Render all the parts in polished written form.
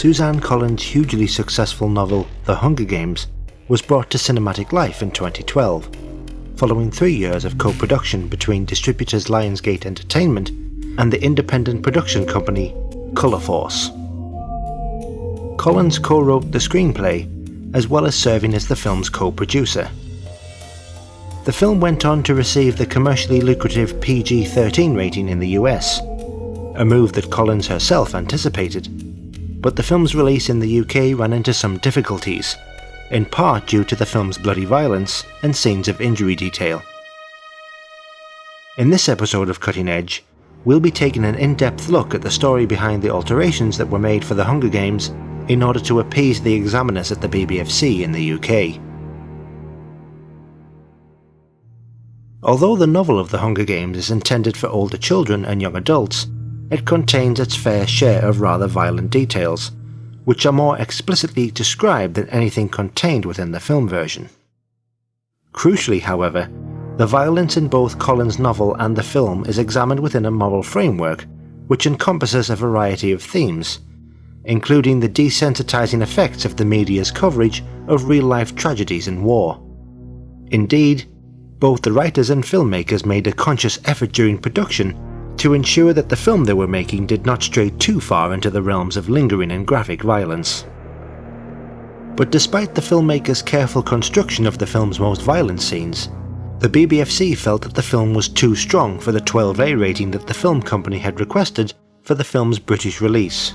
Suzanne Collins' hugely successful novel The Hunger Games was brought to cinematic life in 2012, following 3 years of co-production between distributors Lionsgate Entertainment and the independent production company Color Force. Collins co-wrote the screenplay, as well as serving as the film's co-producer. The film went on to receive the commercially lucrative PG-13 rating in the US, a move that Collins herself anticipated, but the film's release in the UK ran into some difficulties, in part due to the film's bloody violence and scenes of injury detail. In this episode of Cutting Edge, we'll be taking an in-depth look at the story behind the alterations that were made for the Hunger Games in order to appease the examiners at the BBFC in the UK. Although the novel of The Hunger Games is intended for older children and young adults, it contains its fair share of rather violent details, which are more explicitly described than anything contained within the film version. Crucially, however, the violence in both Collins' novel and the film is examined within a moral framework which encompasses a variety of themes, including the desensitizing effects of the media's coverage of real-life tragedies and war. Indeed, both the writers and filmmakers made a conscious effort during production to ensure that the film they were making did not stray too far into the realms of lingering and graphic violence. But despite the filmmakers' careful construction of the film's most violent scenes, the BBFC felt that the film was too strong for the 12A rating that the film company had requested for the film's British release.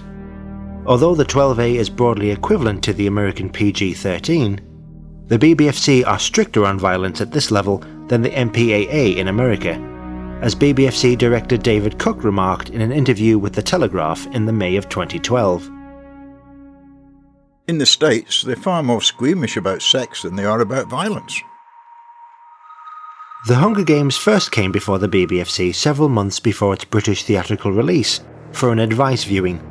Although the 12A is broadly equivalent to the American PG-13, the BBFC are stricter on violence at this level than the MPAA in America, as BBFC director David Cook remarked in an interview with The Telegraph in the May of 2012. In the States, they're far more squeamish about sex than they are about violence. The Hunger Games first came before the BBFC several months before its British theatrical release for an advice viewing.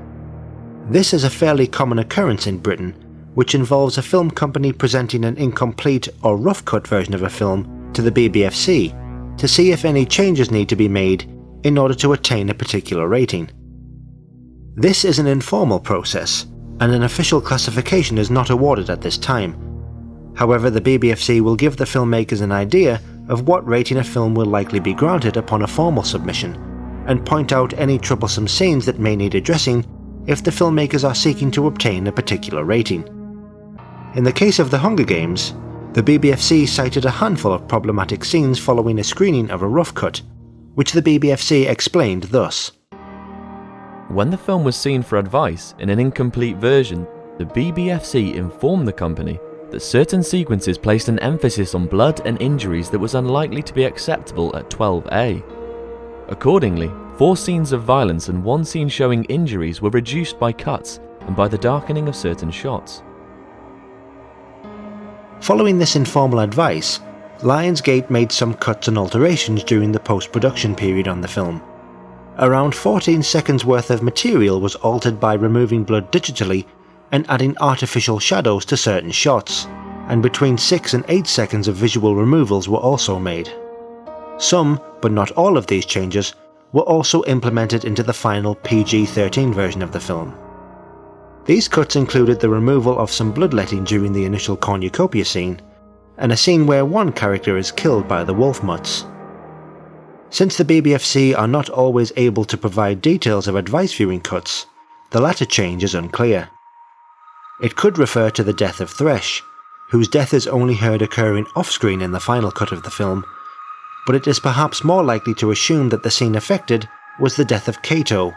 This is a fairly common occurrence in Britain, which involves a film company presenting an incomplete or rough cut version of a film to the BBFC to see if any changes need to be made in order to attain a particular rating. This is an informal process, and an official classification is not awarded at this time. However, the BBFC will give the filmmakers an idea of what rating a film will likely be granted upon a formal submission, and point out any troublesome scenes that may need addressing if the filmmakers are seeking to obtain a particular rating. In the case of The Hunger Games, the BBFC cited a handful of problematic scenes following a screening of a rough cut, which the BBFC explained thus. When the film was seen for advice in an incomplete version, the BBFC informed the company that certain sequences placed an emphasis on blood and injuries that was unlikely to be acceptable at 12A. Accordingly, 4 scenes of violence and 1 scene showing injuries were reduced by cuts and by the darkening of certain shots. Following this informal advice, Lionsgate made some cuts and alterations during the post-production period on the film. Around 14 seconds worth of material was altered by removing blood digitally and adding artificial shadows to certain shots, and between 6 and 8 seconds of visual removals were also made. Some, but not all of these changes, were also implemented into the final PG-13 version of the film. These cuts included the removal of some bloodletting during the initial Cornucopia scene, and a scene where one character is killed by the wolf mutts. Since the BBFC are not always able to provide details of advice viewing cuts, the latter change is unclear. It could refer to the death of Thresh, whose death is only heard occurring off-screen in the final cut of the film, but it is perhaps more likely to assume that the scene affected was the death of Cato,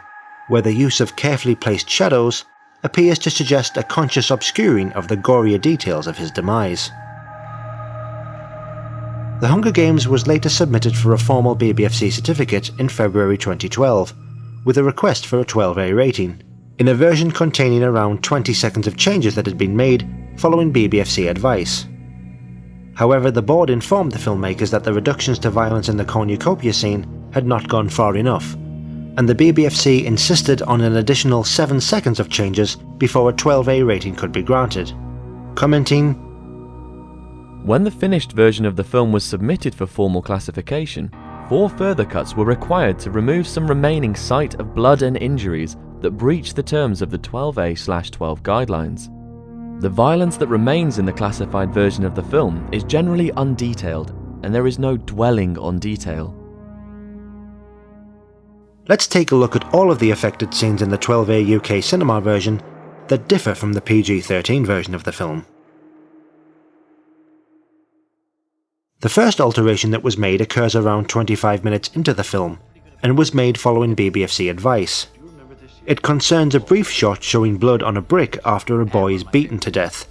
where the use of carefully placed shadows appears to suggest a conscious obscuring of the gorier details of his demise. The Hunger Games was later submitted for a formal BBFC certificate in February 2012, with a request for a 12A rating, in a version containing around 20 seconds of changes that had been made following BBFC advice. However, the board informed the filmmakers that the reductions to violence in the Cornucopia scene had not gone far enough, and the BBFC insisted on an additional 7 seconds of changes before a 12A rating could be granted, commenting, "When the finished version of the film was submitted for formal classification, 4 further cuts were required to remove some remaining sight of blood and injuries that breach the terms of the 12A/12 guidelines. The violence that remains in the classified version of the film is generally undetailed, and there is no dwelling on detail. Let's take a look at all of the affected scenes in the 12A UK cinema version that differ from the PG-13 version of the film. The first alteration that was made occurs around 25 minutes into the film, and was made following BBFC advice. It concerns a brief shot showing blood on a brick after a boy is beaten to death.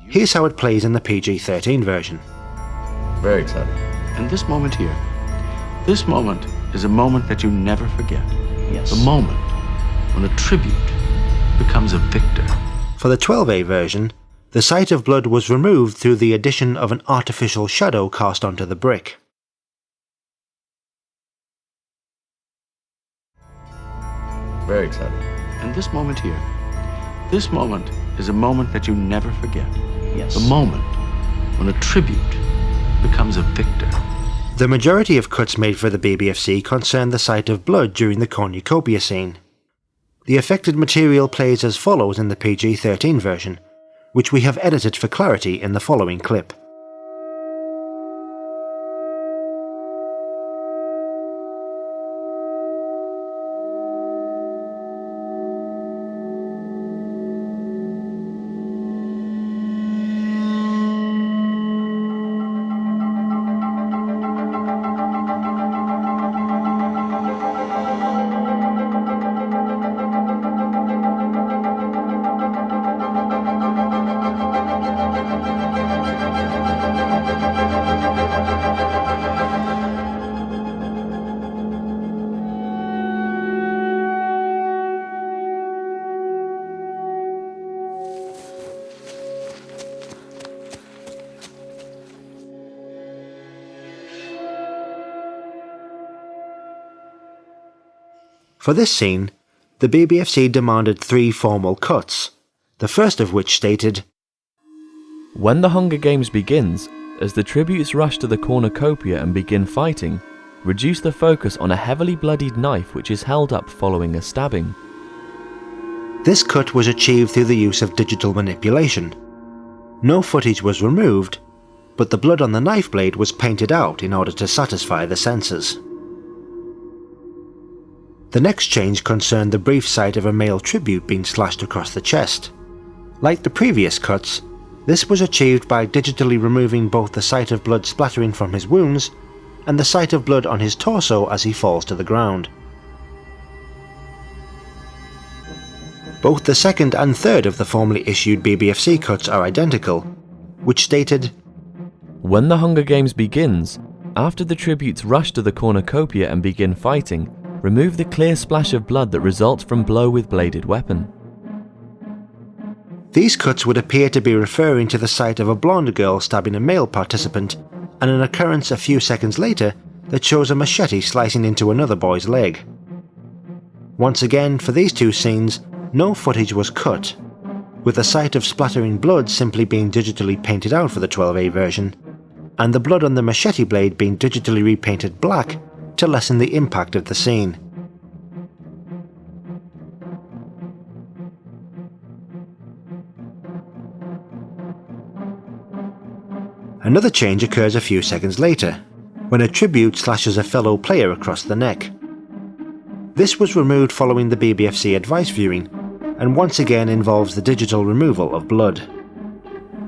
Here's how it plays in the PG-13 version. Very exciting. And this moment here, this moment is a moment that you never forget. Yes. The moment when a tribute becomes a victor. For the 12A version, the sight of blood was removed through the addition of an artificial shadow cast onto the brick. Very exciting. And this moment here, this moment is a moment that you never forget. Yes. The moment when a tribute becomes a victor. The majority of cuts made for the BBFC concern the sight of blood during the Cornucopia scene. The affected material plays as follows in the PG-13 version, which we have edited for clarity in the following clip. For this scene, the BBFC demanded 3 formal cuts, the first of which stated, When the Hunger Games begins, as the tributes rush to the Cornucopia and begin fighting, reduce the focus on a heavily bloodied knife which is held up following a stabbing. This cut was achieved through the use of digital manipulation. No footage was removed, but the blood on the knife blade was painted out in order to satisfy the censors. The next change concerned the brief sight of a male tribute being slashed across the chest. Like the previous cuts, this was achieved by digitally removing both the sight of blood splattering from his wounds and the sight of blood on his torso as he falls to the ground. Both the second and third of the formally issued BBFC cuts are identical, which stated, When the Hunger Games begins, after the tributes rush to the Cornucopia and begin fighting, remove the clear splash of blood that results from blow with bladed weapon. These cuts would appear to be referring to the sight of a blonde girl stabbing a male participant, and an occurrence a few seconds later that shows a machete slicing into another boy's leg. Once again, for these two scenes, no footage was cut, with the sight of splattering blood simply being digitally painted out for the 12A version, and the blood on the machete blade being digitally repainted black to lessen the impact of the scene. Another change occurs a few seconds later, when a tribute slashes a fellow player across the neck. This was removed following the BBFC advice viewing, and once again involves the digital removal of blood.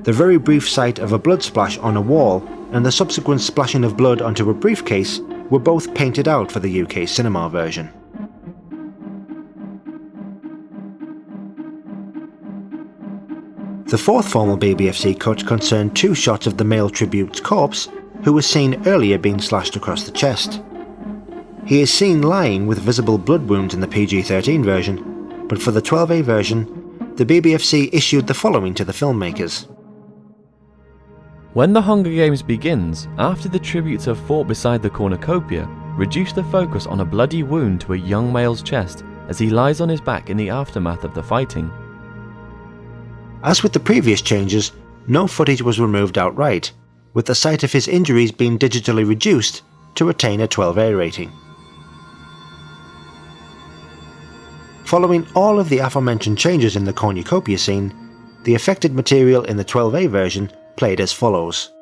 The very brief sight of a blood splash on a wall and the subsequent splashing of blood onto a briefcase were both painted out for the UK cinema version. The fourth formal BBFC cut concerned 2 shots of the male tribute's corpse, who was seen earlier being slashed across the chest. He is seen lying with visible blood wounds in the PG-13 version, but for the 12A version, the BBFC issued the following to the filmmakers. When the Hunger Games begins, after the tributes have fought beside the Cornucopia, reduce the focus on a bloody wound to a young male's chest as he lies on his back in the aftermath of the fighting. As with the previous changes, no footage was removed outright, with the sight of his injuries being digitally reduced to attain a 12A rating. Following all of the aforementioned changes in the Cornucopia scene, the affected material in the 12A version played as follows.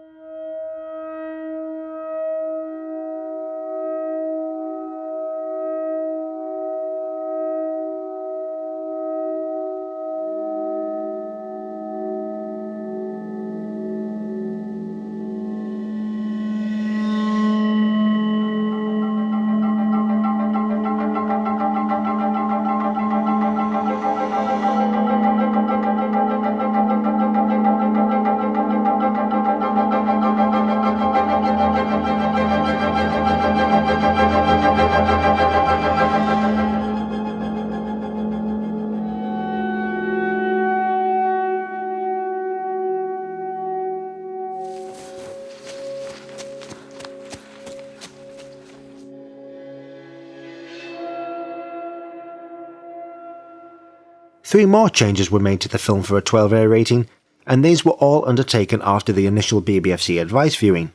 Three more changes were made to the film for a 12A rating, and these were all undertaken after the initial BBFC advice viewing.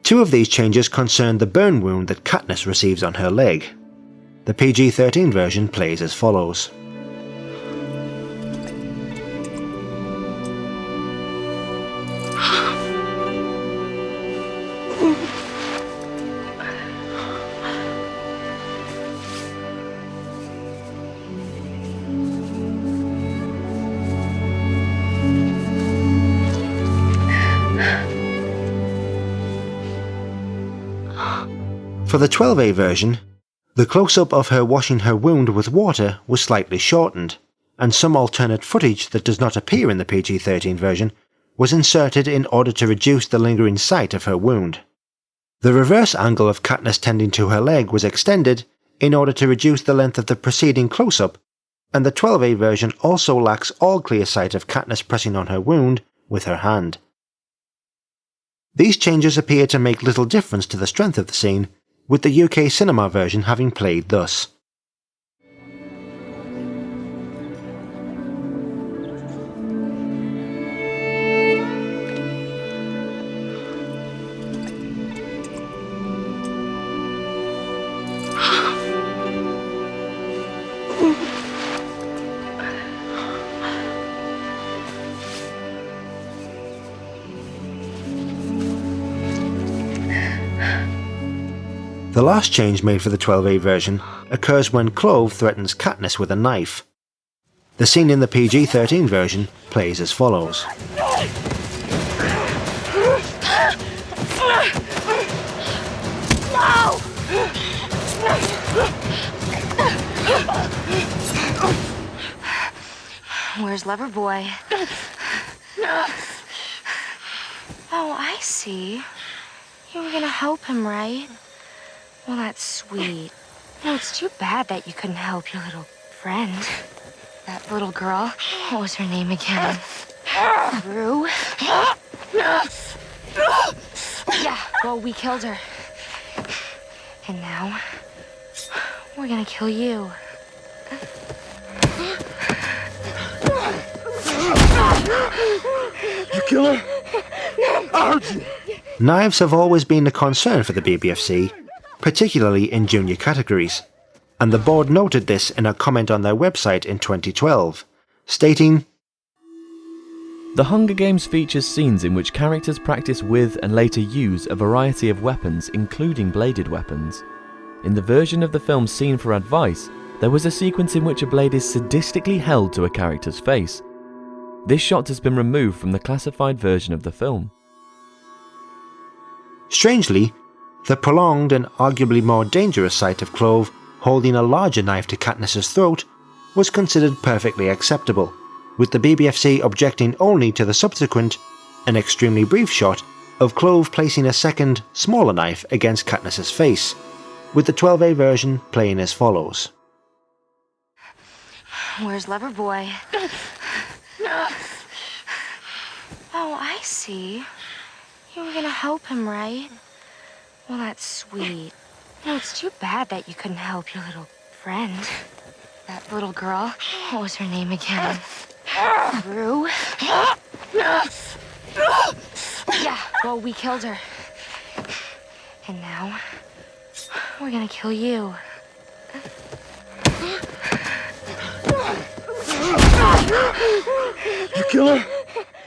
Two of these changes concerned the burn wound that Katniss receives on her leg. The PG-13 version plays as follows. For the 12A version, the close-up of her washing her wound with water was slightly shortened, and some alternate footage that does not appear in the PG-13 version was inserted in order to reduce the lingering sight of her wound. The reverse angle of Katniss tending to her leg was extended in order to reduce the length of the preceding close-up, and the 12A version also lacks all clear sight of Katniss pressing on her wound with her hand. These changes appear to make little difference to the strength of the scene, with the UK cinema version having played thus. The last change made for the 12A version occurs when Clove threatens Katniss with a knife. The scene in the PG-13 version plays as follows. Where's Loverboy? Oh, I see. You were gonna help him, right? Well, that's sweet. No, it's too bad that you couldn't help your little friend. That little girl. What was her name again? Rue? Yeah, well, we killed her. And now, we're gonna kill you. You kill her? I heard you. Knives have always been a concern for the BBFC, particularly in junior categories, and the board noted this in a comment on their website in 2012, stating, The Hunger Games features scenes in which characters practice with and later use a variety of weapons, including bladed weapons. In the version of the film seen for advice, there was a sequence in which a blade is sadistically held to a character's face. This shot has been removed from the classified version of the film. Strangely, the prolonged and arguably more dangerous sight of Clove holding a larger knife to Katniss's throat was considered perfectly acceptable, with the BBFC objecting only to the subsequent, and extremely brief shot of Clove placing a second, smaller knife against Katniss's face, with the 12A version playing as follows. Where's Loverboy? Oh, I see. You were gonna help him, right? Well, that's sweet. No, it's too bad that you couldn't help your little friend. That little girl. What was her name again? Rue? Yeah, well, we killed her. And now, we're gonna kill you. The killer?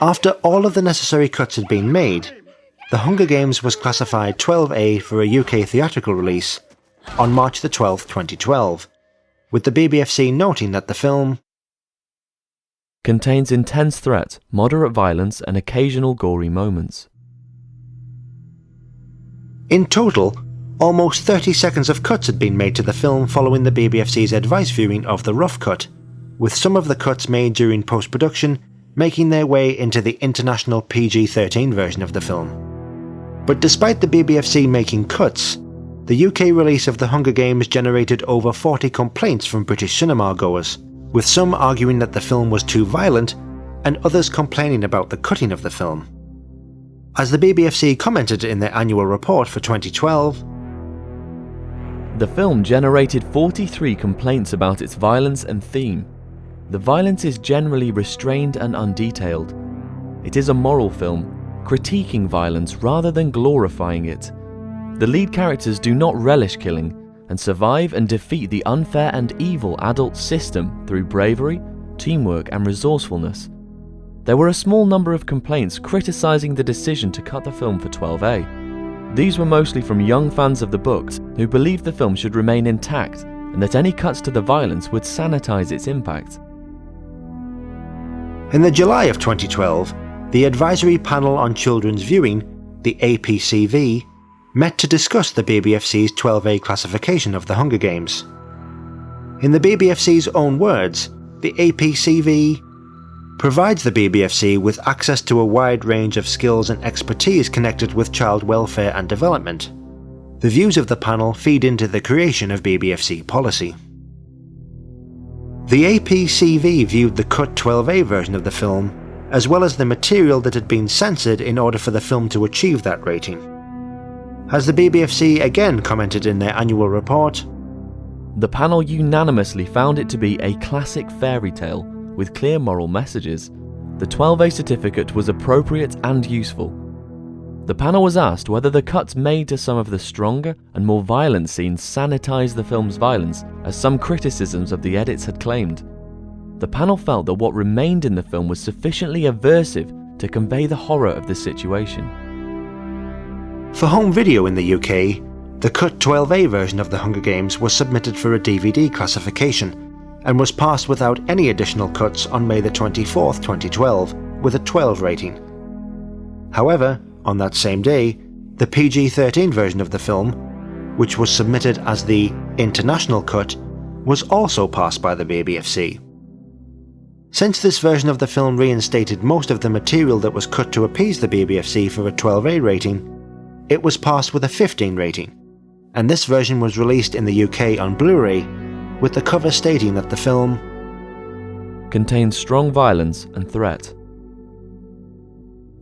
After all of the necessary cuts had been made, The Hunger Games was classified 12A for a UK theatrical release on March the 12th, 2012, with the BBFC noting that the film contains intense threat, moderate violence, and occasional gory moments. In total, almost 30 seconds of cuts had been made to the film following the BBFC's advice viewing of the rough cut, with some of the cuts made during post-production making their way into the international PG-13 version of the film. But despite the BBFC making cuts, the UK release of The Hunger Games generated over 40 complaints from British cinema goers, with some arguing that the film was too violent and others complaining about the cutting of the film. As the BBFC commented in their annual report for 2012, the film generated 43 complaints about its violence and theme. The violence is generally restrained and undetailed. It is a moral film, critiquing violence rather than glorifying it. The lead characters do not relish killing and survive and defeat the unfair and evil adult system through bravery, teamwork, and resourcefulness. There were a small number of complaints criticising the decision to cut the film for 12A. These were mostly from young fans of the books who believed the film should remain intact and that any cuts to the violence would sanitise its impact. In the July of 2012, the Advisory Panel on Children's Viewing, the APCV, met to discuss the BBFC's 12A classification of The Hunger Games. In the BBFC's own words, the APCV provides the BBFC with access to a wide range of skills and expertise connected with child welfare and development. The views of the panel feed into the creation of BBFC policy. The APCV viewed the cut 12A version of the film, as well as the material that had been censored in order for the film to achieve that rating. As the BBFC again commented in their annual report, the panel unanimously found it to be a classic fairy tale with clear moral messages. The 12A certificate was appropriate and useful. The panel was asked whether the cuts made to some of the stronger and more violent scenes sanitized the film's violence, as some criticisms of the edits had claimed. The panel felt that what remained in the film was sufficiently aversive to convey the horror of the situation. For home video in the UK, the cut 12A version of The Hunger Games was submitted for a DVD classification and was passed without any additional cuts on May the 24th, 2012, with a 12 rating. However, on that same day, the PG-13 version of the film, which was submitted as the international cut, was also passed by the BBFC. Since this version of the film reinstated most of the material that was cut to appease the BBFC for a 12A rating, it was passed with a 15 rating, and this version was released in the UK on Blu-ray, with the cover stating that the film contains strong violence and threat.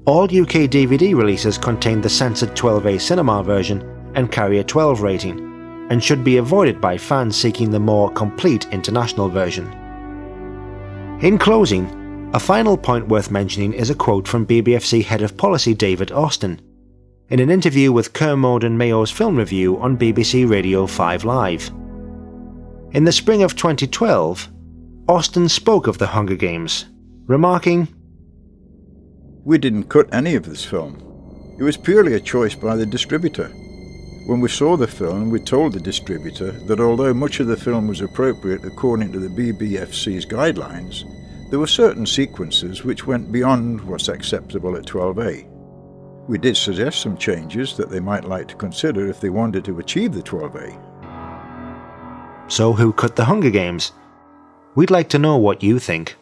All UK DVD releases contain the censored 12A cinema version and carry a 12 rating, and should be avoided by fans seeking the more complete international version. In closing, a final point worth mentioning is a quote from BBFC Head of Policy David Austin, in an interview with Kermode and Mayo's film review on BBC Radio 5 Live. In the spring of 2012, Austin spoke of The Hunger Games, remarking, "We didn't cut any of this film. It was purely a choice by the distributor. When we saw the film, we told the distributor that although much of the film was appropriate according to the BBFC's guidelines, there were certain sequences which went beyond what's acceptable at 12A. We did suggest some changes that they might like to consider if they wanted to achieve the 12A. So who cut The Hunger Games? We'd like to know what you think.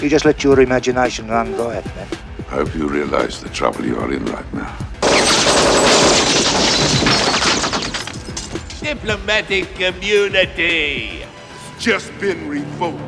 You just let your imagination run riot, man. I hope you realize the trouble you are in right now. Diplomatic community. Just been revoked.